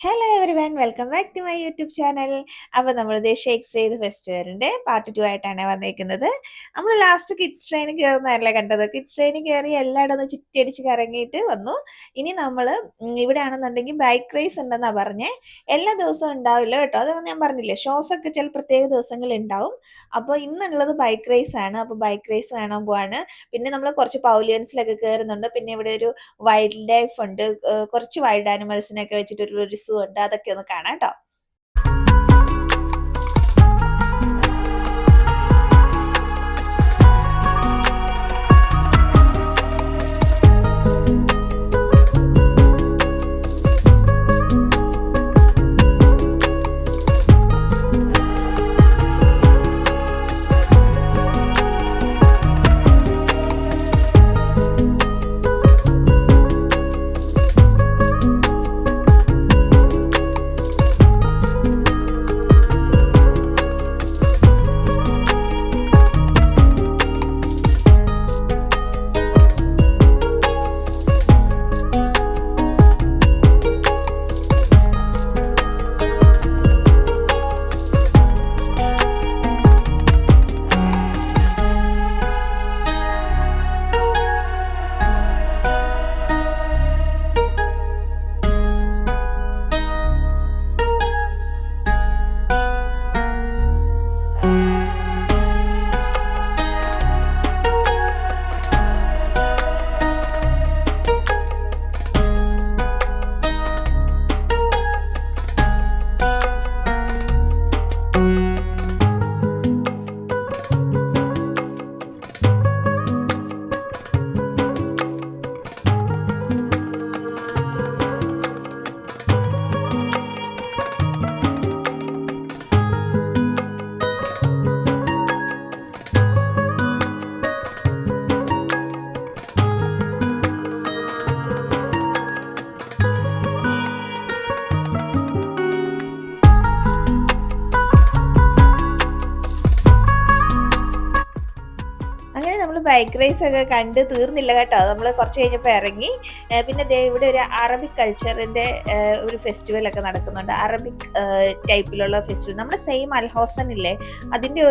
Hello everyone welcome back to my YouTube channel. അപ്പോൾ നമ്മളിത് shake Syed ഫെസ്റ്റിവലിൻ്റെ part 2 ആയിട്ടാണ് വന്നേക്കുന്നത്. നമ്മൾ ലാസ്റ്റ് കിഡ്സ് ട്രെയിനിൽ കയറുന്നതല്ലേ കണ്ടത്. കിഡ്സ് ട്രെയിനിൽ കയറി എല്ലായിടും ഒന്ന് ചുറ്റിയടിച്ച് കറങ്ങിയിട്ട് വന്നു. ഇനി നമ്മൾ ഇവിടെയാണെന്നുണ്ടെങ്കിൽ ബൈക്ക് റേസ് ഉണ്ടെന്നാണ് പറഞ്ഞേ. എല്ലാ ദിവസവും ഉണ്ടാവില്ല കേട്ടോ, അത് ഞാൻ പറഞ്ഞില്ലേ, ഷോസ് ഒക്കെ ചില പ്രത്യേക ദിവസങ്ങളിൽ ഉണ്ടാവും. അപ്പോൾ ഇന്നുള്ളത് ബൈക്ക് റേസ് ആണ്. അപ്പോൾ ബൈക്ക് റേസ് കാണാൻ പോവാണ്. പിന്നെ നമ്മൾ കുറച്ച് പൗലിയൻസിലൊക്കെ കയറുന്നുണ്ട്. പിന്നെ ഇവിടെ ഒരു വൈൽഡ് ലൈഫ് ഉണ്ട്, കുറച്ച് വൈൽഡ് ആനിമൽസിനെയൊക്കെ വെച്ചിട്ട് ഒരു സൂ ഉണ്ട്, അതൊക്കെ ഒന്ന് കാണാം കേട്ടോ. അങ്ങനെ നമ്മൾ ബൈക്ക് റേസ് ഒക്കെ കണ്ട് തീർന്നില്ല കേട്ടോ. നമ്മൾ കുറച്ച് കഴിഞ്ഞപ്പോൾ ഇറങ്ങി. പിന്നെ ദേ ഇവിടെ ഒരു അറബിക് കൾച്ചറിൻ്റെ ഒരു ഫെസ്റ്റിവലൊക്കെ നടക്കുന്നുണ്ട്. അറബിക് ടൈപ്പിലുള്ള ഫെസ്റ്റിവൽ, നമ്മുടെ സെയിം അൽഹോസൻ ഇല്ലേ, അതിൻ്റെ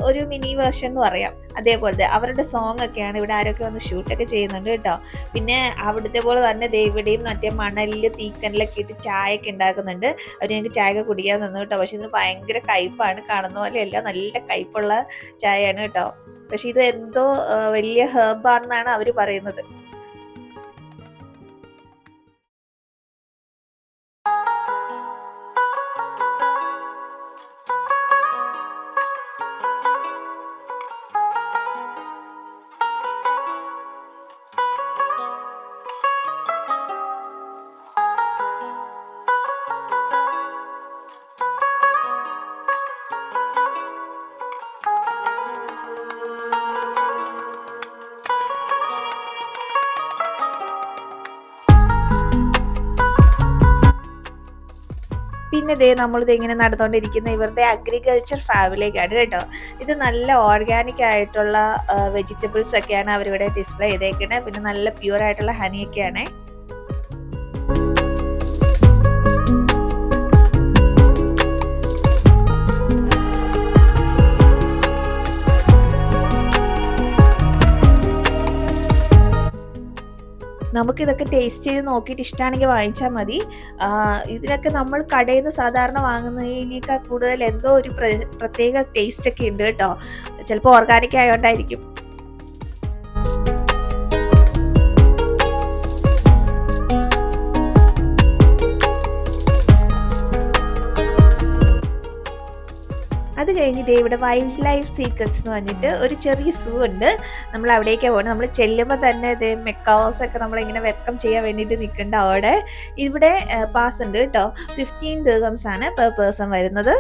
ഒരു മിനി വേർഷൻ എന്ന് പറയാം. അതേപോലത്തെ അവരുടെ സോങ് ഒക്കെയാണ് ഇവിടെ ആരൊക്കെ വന്ന് ഷൂട്ടൊക്കെ ചെയ്യുന്നുണ്ട് കേട്ടോ. പിന്നെ അവിടുത്തെ പോലെ തന്നെ ദേ ഇവിടെയും മറ്റേ മണലിൽ തീക്കനലൊക്കെ ഇട്ട് ചായയൊക്കെ ഉണ്ടാക്കുന്നുണ്ട്. അവർ ഞങ്ങൾക്ക് ചായ കുടിക്കാൻ തന്നു കേട്ടോ. പക്ഷെ ഇതിന് ഭയങ്കര കയ്പ്പാണ്, കാണുന്ന പോലെയല്ല, നല്ല കയ്പ്പുള്ള ചായയാണ് കേട്ടോ. പക്ഷെ ഇത് എന്തോ വലിയ ഹെർബാണെന്നാണ് അവർ പറയുന്നത്. പിന്നെ നമ്മളിത് ഇങ്ങനെ നടന്നുകൊണ്ടിരിക്കുന്ന ഇവരുടെ അഗ്രികൾച്ചർ ഫാമിലേക്കാണ് കേട്ടോ. ഇത് നല്ല ഓർഗാനിക് ആയിട്ടുള്ള വെജിറ്റബിൾസ് ഒക്കെയാണ് അവരിവിടെ ഡിസ്പ്ലേ ചെയ്തേക്കുന്നത്. പിന്നെ നല്ല പ്യൂർ ആയിട്ടുള്ള ഹണിയൊക്കെയാണ്. നമുക്കിതൊക്കെ ടേസ്റ്റ് ചെയ്ത് നോക്കിയിട്ട് ഇഷ്ടമാണെങ്കിൽ വാങ്ങിച്ചാൽ മതി. ഇതിനൊക്കെ നമ്മൾ കടയിൽ നിന്ന് സാധാരണ വാങ്ങുന്നതിനേക്കാൾ കൂടുതൽ എന്തോ ഒരു പ്രത്യേക ടേസ്റ്റൊക്കെ ഉണ്ട് കേട്ടോ. ചിലപ്പോൾ ഓർഗാനിക് ആയതുകൊണ്ടായിരിക്കും. അത് കഴിഞ്ഞ് ഇവിടെ വൈൽഡ് ലൈഫ് സീക്രട്സ് എന്ന് പറഞ്ഞിട്ട് ഒരു ചെറിയ സൂ ഉണ്ട്. നമ്മൾ അവിടേക്കാണ് പോകുന്നത്. നമ്മൾ ചെല്ലുമ്പോൾ തന്നെ മെക്കാവോസ് ഒക്കെ നമ്മളിങ്ങനെ വെൽക്കം ചെയ്യാൻ വേണ്ടിയിട്ട് നിൽക്കേണ്ട. അവിടെ ഇവിടെ പാസ് ഉണ്ട് കേട്ടോ. 15 ദിർഹംസ് ആണ് പെർ പേഴ്സൺ വരുന്നത്.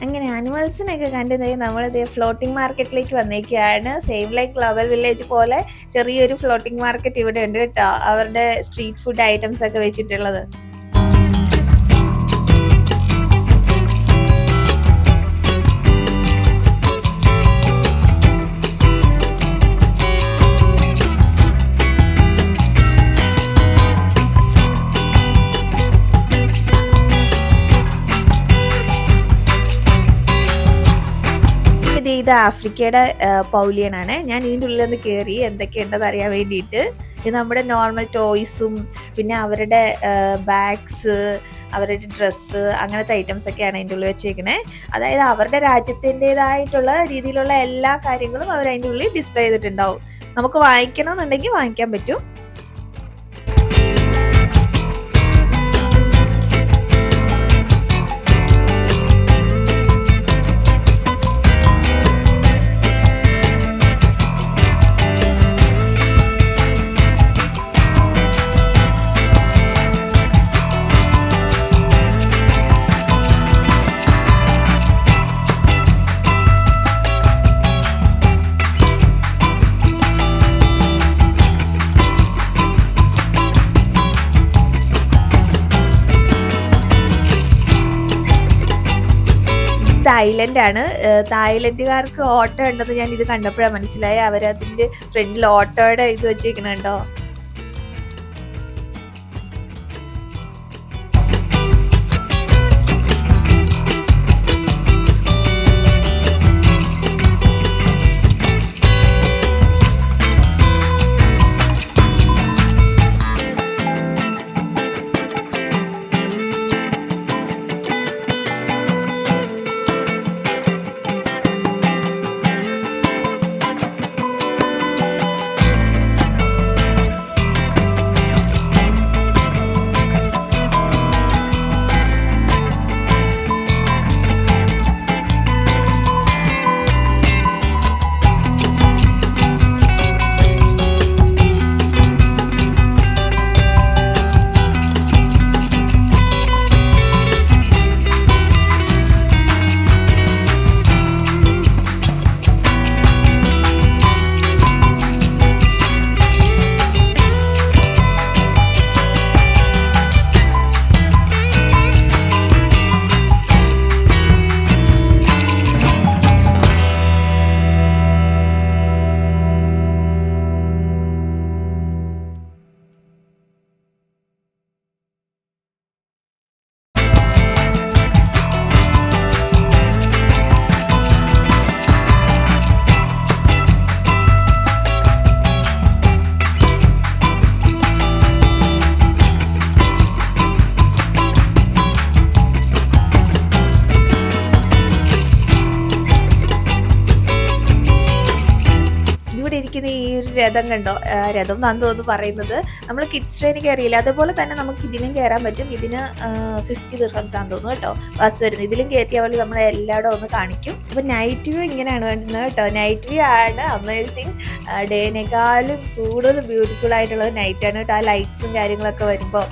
അങ്ങനെ ആനിമൽസിനൊക്കെ കണ്ട് നമ്മളിത് ഫ്ലോട്ടിംഗ് മാർക്കറ്റിലേക്ക് വന്നേക്കുകയാണ്. സെയിം ലൈക്ക് ഗ്ലോബൽ വില്ലേജ് പോലെ ചെറിയൊരു ഫ്ലോട്ടിംഗ് മാർക്കറ്റ് ഇവിടെ ഉണ്ട് കേട്ടോ, അവരുടെ സ്ട്രീറ്റ് ഫുഡ് ഐറ്റംസ് ഒക്കെ വെച്ചിട്ടുള്ളത്. ഇത് ആഫ്രിക്കയുടെ പൗലിയനാണ്. ഞാൻ ഇതിൻ്റെ ഉള്ളിലൊന്ന് കയറി എന്തൊക്കെയുണ്ടെന്ന് അറിയാൻ വേണ്ടിയിട്ട്. ഇത് നമ്മുടെ നോർമൽ ടോയ്സും പിന്നെ അവരുടെ ബാഗ്സ്, അവരുടെ ഡ്രസ്സ്, അങ്ങനത്തെ ഐറ്റംസ് ഒക്കെയാണ് അതിൻ്റെ ഉള്ളിൽ വെച്ചേക്കണേ. അതായത് അവരുടെ രാജ്യത്തിൻ്റെതായിട്ടുള്ള രീതിയിലുള്ള എല്ലാ കാര്യങ്ങളും അവർ അതിൻ്റെ ഉള്ളിൽ ഡിസ്പ്ലേ ചെയ്തിട്ടുണ്ടാവും. നമുക്ക് വാങ്ങിക്കണമെന്നുണ്ടെങ്കിൽ വാങ്ങിക്കാൻ പറ്റും. തായ്ലൻഡാണ്. തായ്ലൻഡുകാർക്ക് ഓട്ടോ ഉണ്ടെന്ന് ഞാൻ ഇത് കണ്ടപ്പോഴാണ് മനസ്സിലായി. അവരതിൻ്റെ ഫ്രണ്ടിൽ ഓട്ടോയുടെ ഇത് വെച്ചേക്കണുണ്ടോ. ഈ ഒരു രഥം കണ്ടോ, രഥം എന്നാണ് തോന്നുന്നു പറയുന്നത്. നമ്മൾ കിഡ്സ് ട്രെയിനിൽ കയറിയില്ല, അതുപോലെ തന്നെ നമുക്ക് ഇതിലും കയറാൻ പറ്റും. ഇതിന് 50 ദിർഹംസ് ആണെന്ന് തോന്നുന്നു കേട്ടോ ബസ് വരുന്നത്. ഇതിലും കയറ്റിയ പോലെ നമ്മളെ എല്ലായിടും ഒന്ന് കാണിക്കും. അപ്പോൾ നൈറ്റ് വ്യൂ ഇങ്ങനെയാണ് വേണ്ടുന്നത് കേട്ടോ. നൈറ്റ് വ്യൂ ആണ് അമേസിങ്. ഡേനേക്കാളും കൂടുതൽ ബ്യൂട്ടിഫുൾ ആയിട്ടുള്ളത് നൈറ്റാണ് കേട്ടോ. ആ ലൈറ്റ്സും കാര്യങ്ങളൊക്കെ വരുമ്പോൾ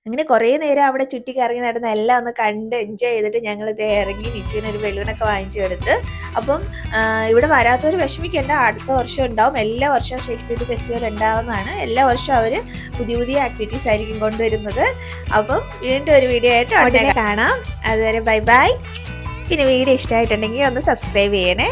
അങ്ങനെ കുറേ നേരം അവിടെ ചുറ്റി കറങ്ങി നടന്ന് എല്ലാം ഒന്ന് കണ്ട് എൻജോയ് ചെയ്തിട്ട് ഞങ്ങൾ ഇത് ഇറങ്ങി നിച്ചുവിനൊരു ബലൂണൊക്കെ വാങ്ങിച്ചു കൊടുത്ത്. അപ്പം ഇവിടെ വരാത്തവർ വിഷമിക്കേണ്ട, അടുത്ത വർഷം ഉണ്ടാവും. എല്ലാ വർഷവും ഷേക്ക് സിറ്റി ഫെസ്റ്റിവൽ ഉണ്ടാവുന്നതാണ്. എല്ലാ വർഷവും അവർ പുതിയ പുതിയ ആക്ടിവിറ്റീസ് ആയിരിക്കും കൊണ്ടുവരുന്നത്. അപ്പം വീണ്ടും ഒരു വീഡിയോ ആയിട്ട് ഉടനെ കാണാം. അതുവരെ ബൈ ബൈ. പിന്നെ വീഡിയോ ഇഷ്ടമായിട്ടുണ്ടെങ്കിൽ ഒന്ന് സബ്സ്ക്രൈബ് ചെയ്യണേ.